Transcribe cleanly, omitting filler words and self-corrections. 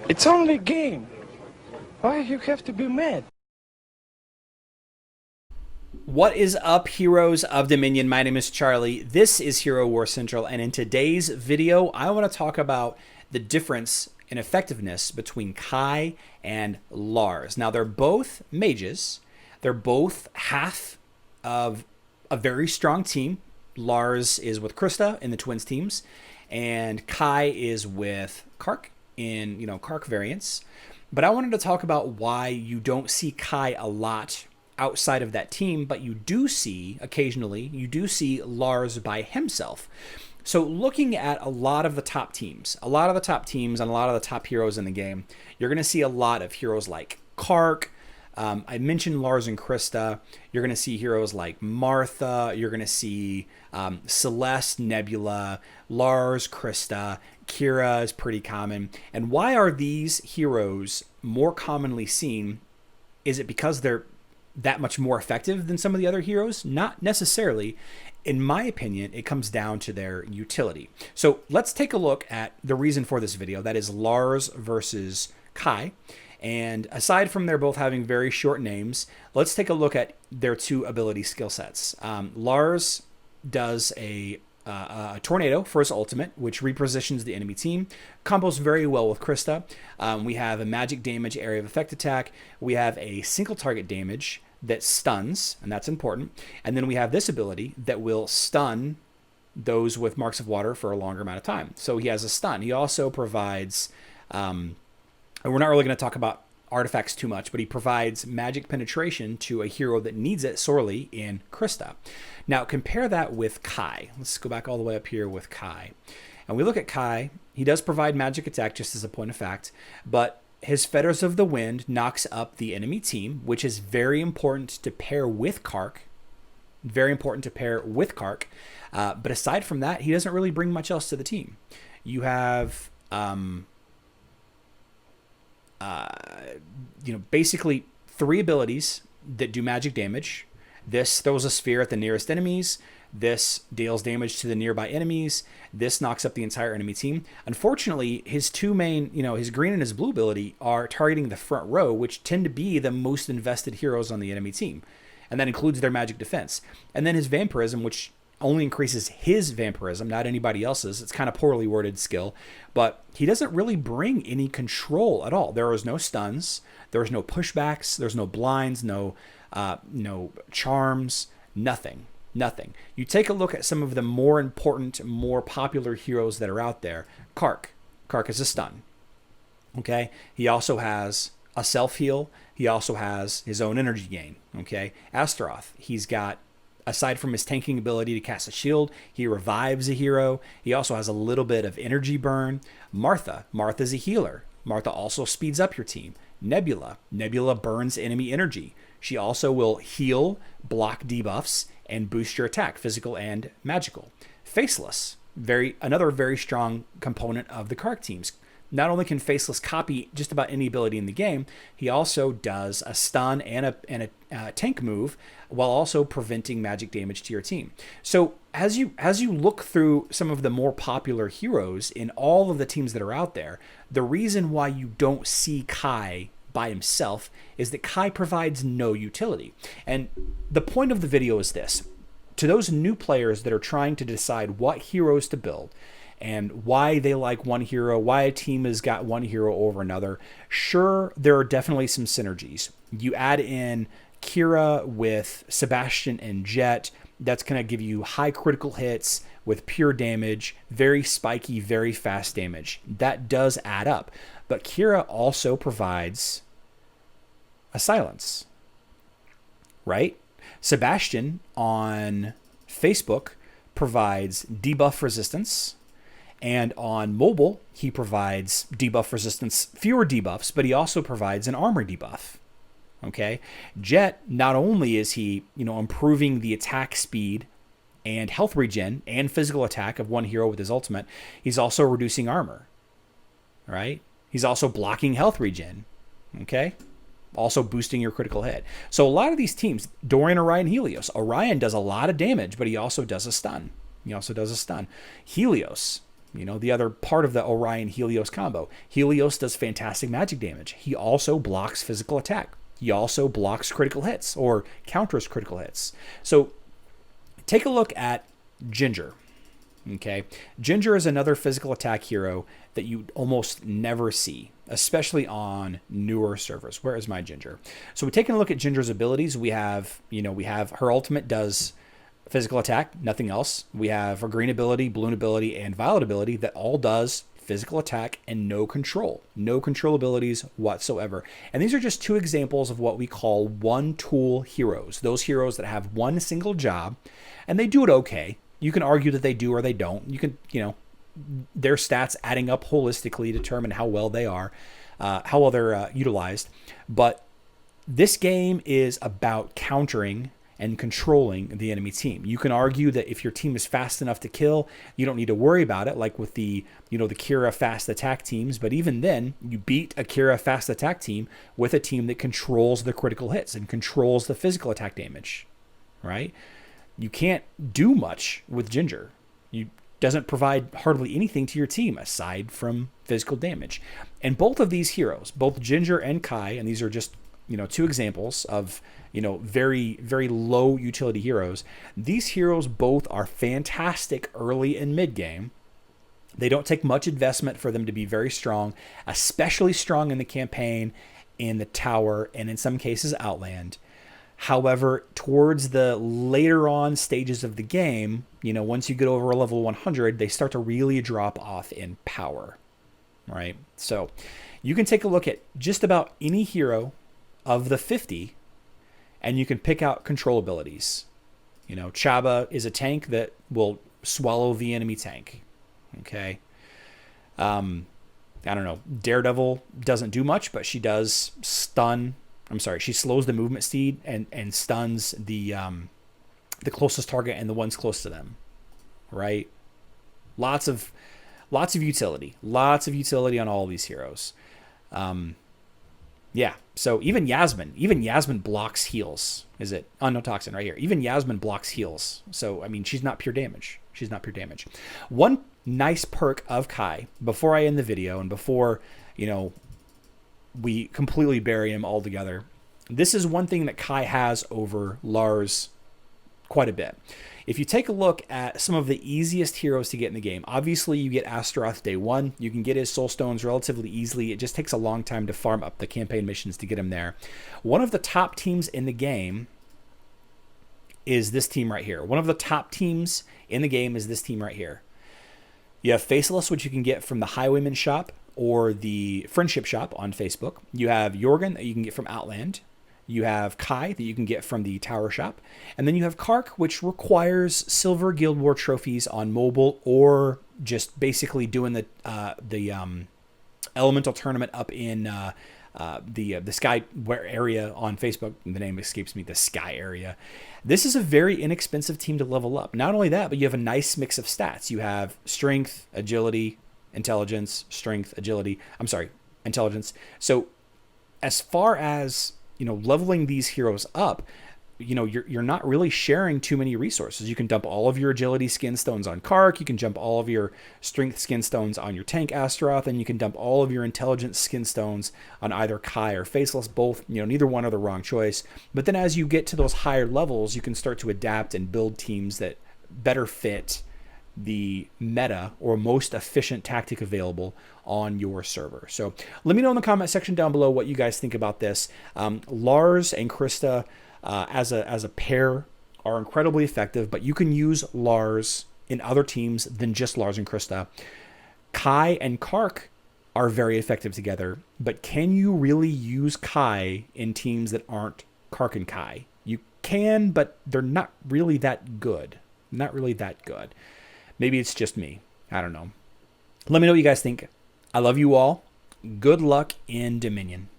It's only a game. Why you have to be mad? What is up, heroes of Dominion? My name is Charlie. This is Hero Wars Central, and in today's video, I want to talk about the difference in effectiveness between Kai and Lars. Now, they're both mages. They're both half of a very strong team. Lars is with Krista in the twins teams, and Kai is with Kark in, Kark variants. But I wanted to talk about why you don't see Kai a lot outside of that team, but you do see Lars by himself. So looking at a lot of the top teams and a lot of the top heroes in the game, you're going to see a lot of heroes like Kark. I mentioned Lars and Krista. You're going to see heroes like Martha. You're going to see Celeste, Nebula, Lars, Krista. Kira is pretty common. And why are these heroes more commonly seen? Is it because they're that much more effective than some of the other heroes? Not necessarily. In my opinion, it comes down to their utility. So let's take a look at the reason for this video. That is Lars versus Kai. And aside from they're both having very short names, let's take a look at their two ability skill sets. Lars does a tornado for his ultimate, which repositions the enemy team. Combos very well with Krista. We have a magic damage area of effect attack. We have a single target damage that stuns, and that's important. And then we have this ability that will stun those with marks of water for a longer amount of time. So he has a stun. He also provides, and we're not really going to talk about artifacts too much, but he provides magic penetration to a hero that needs it sorely in Krista. Now compare that with Kai. Let's go back all the way up here with Kai. And we look at Kai. He does provide magic attack, just as a point of fact, but his Fetters of the Wind knocks up the enemy team, which is very important to pair with Kark. Very important to pair with Kark. But aside from that, he doesn't really bring much else to the team. You have basically three abilities that do magic damage. This throws a sphere at the nearest enemies. This deals damage to the nearby enemies. This knocks up the entire enemy team. Unfortunately, his two main, his green and his blue ability are targeting the front row, which tend to be the most invested heroes on the enemy team. And that includes their magic defense. And then his vampirism, which only increases his vampirism, not anybody else's. It's kind of poorly worded skill, but he doesn't really bring any control at all. There is no stuns, there's no pushbacks, there's no blinds, no charms, nothing. You take a look at some of the more important, more popular heroes that are out there. Kark is a stun. Okay, he also has a self heal. He also has his own energy gain. Okay, Astaroth, he's got, aside from his tanking ability to cast a shield, he revives a hero. He also has a little bit of energy burn. Martha's a healer. Martha also speeds up your team. Nebula burns enemy energy. She also will heal, block debuffs, and boost your attack, physical and magical. Faceless, another very strong component of the Kark teams. Not only can Faceless copy just about any ability in the game, he also does a stun and a tank move while also preventing magic damage to your team. So as you look through some of the more popular heroes in all of the teams that are out there, the reason why you don't see Kai by himself is that Kai provides no utility. And the point of the video is this: to those new players that are trying to decide what heroes to build and why they like one hero, why a team has got one hero over another, sure, there are definitely some synergies. You add in Kira with Sebastian and Jet, that's going to give you high critical hits with pure damage, very spiky, very fast damage. That does add up. But Kira also provides a silence, right? Sebastian on Facebook provides debuff resistance, and on mobile, he provides debuff resistance, fewer debuffs, but he also provides an armor debuff. Okay, Jet, not only is he, improving the attack speed and health regen and physical attack of one hero with his ultimate, he's also reducing armor, right? He's also blocking health regen, okay? Also boosting your critical hit. So a lot of these teams, Dorian, Orion, Helios. Orion does a lot of damage, but he also does a stun. Helios, The other part of the Orion Helios combo. Helios does fantastic magic damage. He also blocks physical attack. He also blocks critical hits or counters critical hits. So take a look at Ginger. Okay, Ginger is another physical attack hero that you almost never see, especially on newer servers. Where is my Ginger? So we're taking a look at Ginger's abilities. We have her ultimate does physical attack, nothing else. We have her green ability, balloon ability, and violet ability that all does physical attack and no control abilities whatsoever. And these are just two examples of what we call one tool heroes. Those heroes that have one single job and they do it okay. You can argue that they do or they don't. You can, their stats adding up holistically determine how well they are, how well they're utilized. But this game is about countering and controlling the enemy team. You can argue that if your team is fast enough to kill, you don't need to worry about it, like with the Kira fast attack teams. But even then, you beat a Kira fast attack team with a team that controls the critical hits and controls the physical attack damage, right? You can't do much with Ginger. You doesn't provide hardly anything to your team aside from physical damage. And both of these heroes, both Ginger and Kai, and these are just two examples of very, very low utility heroes. These heroes both are fantastic early and mid game. They don't take much investment for them to be very strong, especially strong in the campaign, in the tower, and in some cases Outland. However, towards the later on stages of the game, once you get over level 100, they start to really drop off in power, right? So you can take a look at just about any hero of the 50 and you can pick out control abilities. Chaba is a tank that will swallow the enemy tank. Okay. I don't know. Daredevil doesn't do much, but she does stun. She slows the movement speed and stuns the closest target and the ones close to them. Right? Lots of utility. Lots of utility on all of these heroes. Yeah. So even Yasmin blocks heals. Is it? Oh, no toxin right here. Even Yasmin blocks heals. So, she's not pure damage. One nice perk of Kai, before I end the video and before, we completely bury him altogether. This is one thing that Kai has over Lars quite a bit. If you take a look at some of the easiest heroes to get in the game, obviously you get Astaroth day one. You can get his soul stones relatively easily. It just takes a long time to farm up the campaign missions to get him there. One of the top teams in the game is this team right here. One of the top teams in the game is this team right here. You have Faceless, which you can get from the Highwayman shop or the Friendship shop on Facebook. You have Jorgen that you can get from Outland. You have Kai that you can get from the Tower shop. And then you have Kark, which requires silver Guild War trophies on mobile or just basically doing the elemental tournament up in the Sky area on Facebook. The name escapes me, the Sky area. This is a very inexpensive team to level up. Not only that, but you have a nice mix of stats. You have strength, agility, intelligence, intelligence. So as far as leveling these heroes up, you're not really sharing too many resources. You can dump all of your agility skin stones on Kark. You can dump all of your strength skin stones on your tank Astaroth, and you can dump all of your intelligence skin stones on either Kai or Faceless. Both, neither one are the wrong choice. But then as you get to those higher levels, you can start to adapt and build teams that better fit the meta or most efficient tactic available on your server. So let me know in the comment section down below what you guys think about this. Lars and Krista as a pair are incredibly effective, but you can use Lars in other teams than just Lars and Krista. Kai and Kark are very effective together, but can you really use Kai in teams that aren't Kark and Kai? You can, but they're not really that good. Maybe it's just me. I don't know. Let me know what you guys think. I love you all. Good luck in Dominion.